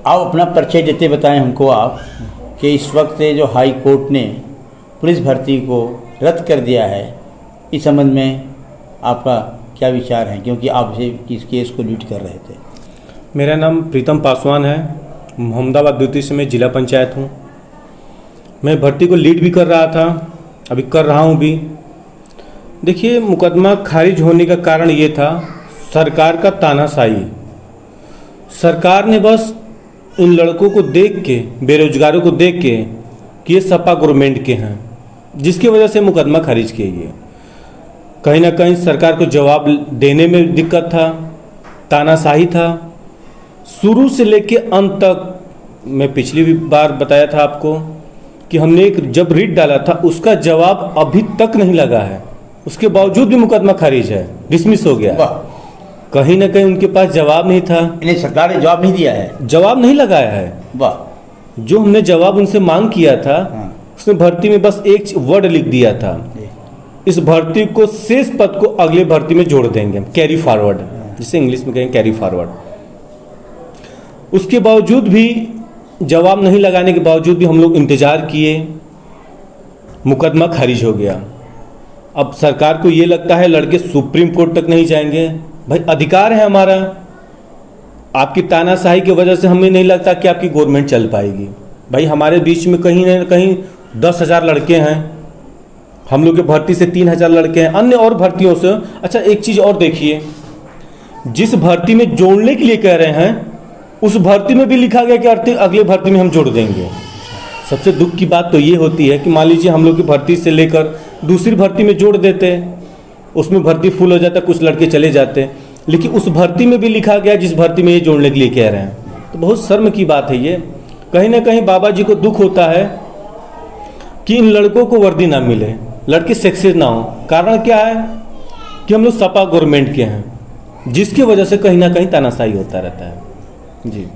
आप अपना परिचय देते बताएं हमको आप कि इस वक्त जो हाई कोर्ट ने पुलिस भर्ती को रद्द कर दिया है, इस संबंध में आपका क्या विचार है, क्योंकि आप इस केस को लीड कर रहे थे। मेरा नाम प्रीतम पासवान है, मोहम्मदाबाद द्वितीय से मैं जिला पंचायत हूँ। मैं भर्ती को लीड भी कर रहा था, अभी कर रहा हूँ भी। देखिए, मुकदमा खारिज होने का कारण ये था सरकार का तानाशाही। सरकार ने बस इन लड़कों को देख के, बेरोजगारों को देख के कि ये सपा गवर्नमेंट के हैं, जिसकी वजह से मुकदमा खारिज किया गया। कहीं ना कहीं सरकार को जवाब देने में दिक्कत था, तानाशाही था। शुरू से लेके अंत तक, मैं पिछली भी बार बताया था आपको कि हमने एक जब रिट डाला था, उसका जवाब अभी तक नहीं लगा है। उसके बावजूद भी मुकदमा खारिज है, डिसमिस हो गया। कहीं ना कहीं उनके पास जवाब नहीं था। इन्हें सरकार ने जवाब नहीं दिया है, जवाब नहीं लगाया है। वाह। जो हमने जवाब उनसे मांग किया था, उसने भर्ती में बस एक वर्ड लिख दिया था, इस भर्ती को शेष पद को अगले भर्ती में जोड़ देंगे, कैरी फॉरवर्ड, जिसे इंग्लिश में कहेंगे कैरी फॉरवर्ड। उसके बावजूद भी, जवाब नहीं लगाने के बावजूद भी हम लोग इंतजार किए, मुकदमा खारिज हो गया। अब सरकार को ये लगता है लड़के सुप्रीम कोर्ट तक नहीं जाएंगे। भाई, अधिकार है हमारा। आपकी तानाशाही की वजह से हमें नहीं लगता कि आपकी गवर्नमेंट चल पाएगी। भाई, हमारे बीच में कहीं ना कहीं 10,000 लड़के हैं, हम लोग के भर्ती से 3,000 लड़के हैं, अन्य और भर्तियों से। अच्छा, एक चीज़ और देखिए, जिस भर्ती में जोड़ने के लिए कह रहे हैं, उस भर्ती में भी लिखा गया कि अगले भर्ती में हम जोड़ देंगे। सबसे दुख की बात तो ये होती है कि मान लीजिए हम लोग की भर्ती से लेकर दूसरी भर्ती में जोड़ देते, उसमें भर्ती फुल हो जाता, कुछ लड़के चले जाते, लेकिन उस भर्ती में भी लिखा गया जिस भर्ती में ये जोड़ने के लिए कह रहे हैं। तो बहुत शर्म की बात है ये। कहीं ना कहीं बाबा जी को दुख होता है कि इन लड़कों को वर्दी ना मिले, लड़के सक्सेस ना हो। कारण क्या है कि हम लोग सपा गवर्नमेंट के हैं, जिसकी वजह से कहीं ना कहीं तानाशाही होता रहता है जी।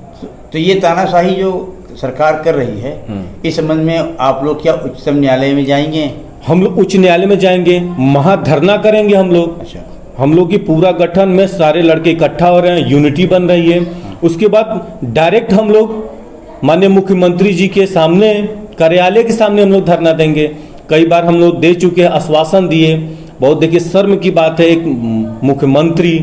तो ये तानाशाही जो सरकार कर रही है, इस संबंध में आप लोग क्या उच्चतम न्यायालय में जाएंगे? हम लोग उच्च न्यायालय में जाएंगे, महाधरना करेंगे हम लोग। अच्छा। हम लोग की पूरा गठन में सारे लड़के इकट्ठा हो रहे हैं, यूनिटी बन रही है। उसके बाद डायरेक्ट हम लोग माननीय मुख्यमंत्री जी के सामने, कार्यालय के सामने हम लोग धरना देंगे। कई बार हम लोग दे चुके हैं, आश्वासन दिए। बहुत देखिए शर्म की बात है, एक मुख्यमंत्री,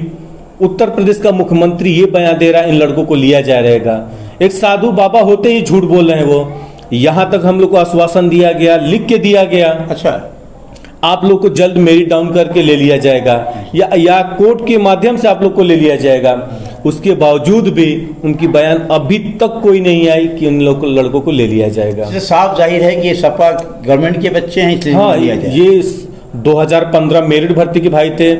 उत्तर प्रदेश का मुख्यमंत्री ये बयान दे रहा है इन लड़कों को लिया जा रहेगा। एक साधु बाबा होते ही झूठ बोल रहे हैं वो। यहाँ तक हम लोग को आश्वासन दिया गया, लिख के दिया गया। अच्छा, आप लोग को जल्द मेरिट डाउन करके ले लिया जाएगा, या कोर्ट के माध्यम से आप लोग को ले लिया जाएगा। उसके बावजूद भी उनकी बयान अभी तक कोई नहीं आई कि उन लोग लड़कों को ले लिया जाएगा। साफ जाहिर है कि ये सपा गवर्नमेंट के बच्चे हैं, इसलिए हाँ, लिया जाए। ये 2015 मेरिट भर्ती के भाई थे।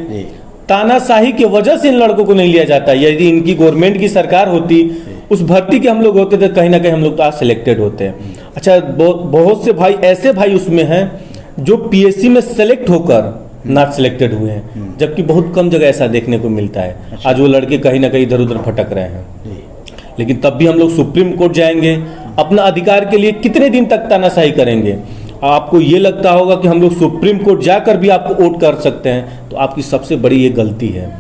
तानाशाही की वजह से इन लड़कों को नहीं लिया जाता। यदि इनकी गवर्नमेंट की सरकार होती, उस भर्ती के हम लोग होते थे, कहीं ना कहीं हम लोग तो आज सिलेक्टेड होते हैं। अच्छा, बहुत से भाई ऐसे भाई उसमें हैं जो पीएससी में सेलेक्ट होकर नॉट सिलेक्टेड हुए हैं, जबकि बहुत कम जगह ऐसा देखने को मिलता है। अच्छा। आज वो लड़के कहीं ना कहीं इधर उधर भटक रहे हैं। लेकिन तब भी हम लोग सुप्रीम कोर्ट जाएंगे, अपना अधिकार के लिए कितने दिन तक तानाशाही करेंगे? आपको ये लगता होगा कि हम लोग सुप्रीम कोर्ट जाकर भी आपको वोट कर सकते हैं, तो आपकी सबसे बड़ी ये गलती है।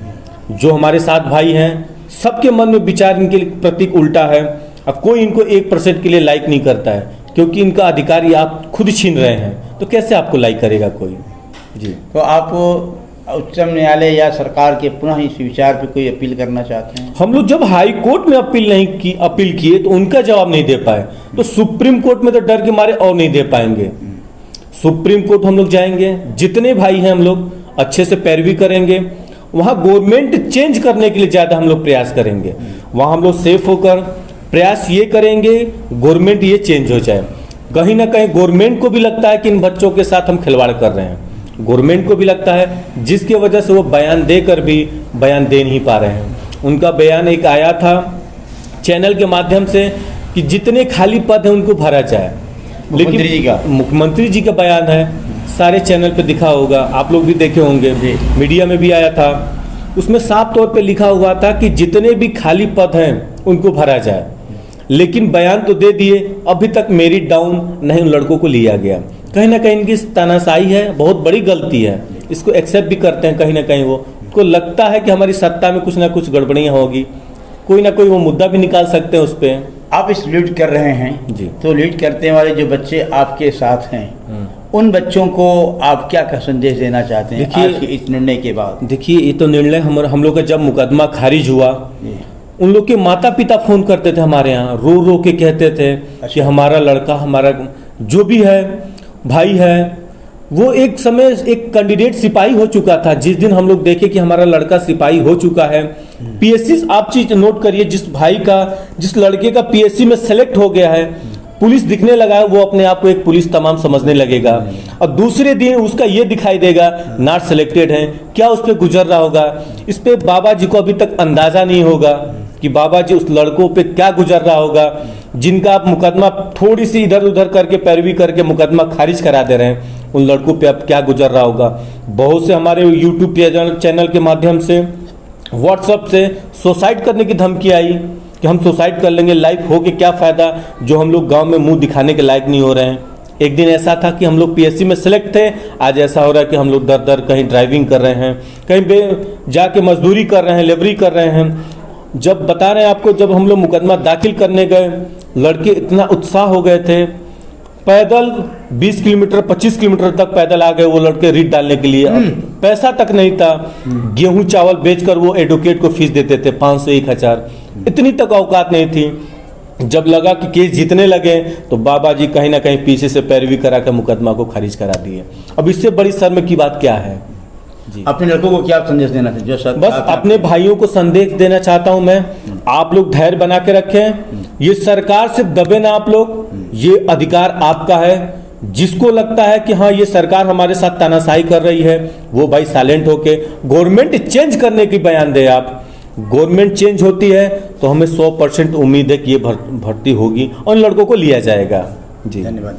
जो हमारे साथ भाई हैं, सबके मन में विचार इनके प्रतीक उल्टा है। अब कोई इनको 1% के लिए लाइक नहीं करता है, क्योंकि इनका अधिकार ये आप खुद छीन रहे हैं। तो कैसे आपको लाइक करेगा कोई जी? तो आप उच्चतम न्यायालय या सरकार के पुनः इस विचार पे कोई अपील करना चाहते हैं? हम लोग जब हाई कोर्ट में अपील किए तो उनका जवाब नहीं दे पाए, तो सुप्रीम कोर्ट में तो डर के मारे और नहीं दे पाएंगे। सुप्रीम कोर्ट हम लोग जाएंगे, जितने भाई हैं हम लोग अच्छे से पैरवी करेंगे। वहाँ गवर्नमेंट चेंज करने के लिए ज़्यादा हम लोग प्रयास करेंगे। वहाँ हम लोग सेफ होकर प्रयास ये करेंगे, गवर्नमेंट ये चेंज हो जाए। कहीं ना कहीं गवर्नमेंट को भी लगता है कि इन बच्चों के साथ हम खिलवाड़ कर रहे हैं। गवर्नमेंट को भी लगता है, जिसकी वजह से वो बयान देकर भी बयान दे नहीं पा रहे हैं। उनका बयान एक आया था चैनल के माध्यम से कि जितने खाली पद हैं उनको भरा जाए, लेकिन मुख्यमंत्री जी का बयान है, सारे चैनल पे दिखा होगा, आप लोग भी देखे होंगे, मीडिया में भी आया था। उसमें साफ तौर पे लिखा हुआ था कि जितने भी खाली पद हैं उनको भरा जाए, लेकिन बयान तो दे दिए, अभी तक मेरिट डाउन नहीं उन लड़कों को लिया गया। कहीं ना कहीं इनकी तानाशाही है, बहुत बड़ी गलती है। इसको एक्सेप्ट भी करते हैं कहीं ना कहीं। वो को लगता है कि हमारी सत्ता में कुछ ना कुछ गड़बड़ियाँ होगी, कोई ना कोई वो मुद्दा भी निकाल सकते हैं उस पर। आप इस लीड कर रहे हैं जी। तो लीड करते वाले जो बच्चे आपके साथ हैं उन बच्चों को आप क्या का संदेश देना चाहते हैं देखिए, आज के इस निर्णय के बाद? देखिए, ये तो निर्णय हम लोग का जब मुकदमा खारिज हुआ, उन लोग के माता पिता फोन करते थे हमारे यहाँ, रो रो के कहते थे कि हमारा लड़का, हमारा जो भी है भाई है, वो एक समय एक कैंडिडेट सिपाही हो चुका था। जिस दिन हम लोग देखे कि हमारा लड़का सिपाही हो चुका है, पीएससी, आप चीज नोट करिए, जिस लड़के का पीएससी में सेलेक्ट हो गया है, पुलिस दिखने लगा है, वो अपने आप को एक पुलिस तमाम समझने लगेगा, और दूसरे दिन उसका ये दिखाई देगा नॉट सिलेक्टेड है। क्या उस पर गुजर रहा होगा? इस पे बाबा जी को अभी तक अंदाजा नहीं होगा कि बाबा जी उस लड़कों पे क्या गुजर रहा होगा, जिनका आप मुकदमा थोड़ी सी इधर उधर करके पैरवी करके मुकदमा खारिज करा दे रहे हैं, उन लड़कों पे अब क्या गुजर रहा होगा। बहुत से हमारे यूट्यूब चैनल के माध्यम से, व्हाट्सएप से सुसाइड करने की धमकी आई कि हम सुसाइड कर लेंगे, लाइफ हो के क्या फ़ायदा, जो हम लोग गांव में मुंह दिखाने के लायक नहीं हो रहे हैं। एक दिन ऐसा था कि हम लोग पीएससी में सेलेक्ट थे, आज ऐसा हो रहा है कि हम लोग दर दर कहीं ड्राइविंग कर रहे हैं, कहीं जाके मजदूरी कर रहे हैं, लेबरी कर रहे हैं। जब बता रहे हैं आपको, जब हम लोग मुकदमा दाखिल करने गए, लड़के इतना उत्साह हो गए थे, पैदल 20 किलोमीटर 25 किलोमीटर तक पैदल आ गए वो लड़के रीट डालने के लिए। पैसा तक नहीं था, गेहूं चावल बेचकर वो एडवोकेट को फीस देते थे 500 1000, इतनी तक औकात नहीं थी। जब लगा कि केस जीतने लगे तो बाबा जी कहीं ना कहीं पीछे से पैरवी करा कर मुकदमा को खारिज करा दिए। अब इससे बड़ी शर्म की बात क्या है जी। अपने लड़कों को क्या संदेश देना चाहिए? जो सर बस अपने भाइयों को संदेश देना चाहता हूं मैं, आप लोग धैर्य बना के रखें, ये सरकार से दबे ना आप लोग, ये अधिकार आपका है। जिसको लगता है कि हाँ ये सरकार हमारे साथ तानाशाही कर रही है, वो भाई साइलेंट होके गवर्नमेंट चेंज करने की बयान दे। आप गवर्नमेंट चेंज होती है तो हमें 100% उम्मीद है कि ये भर्ती होगी और लड़कों को लिया जाएगा जी। धन्यवाद।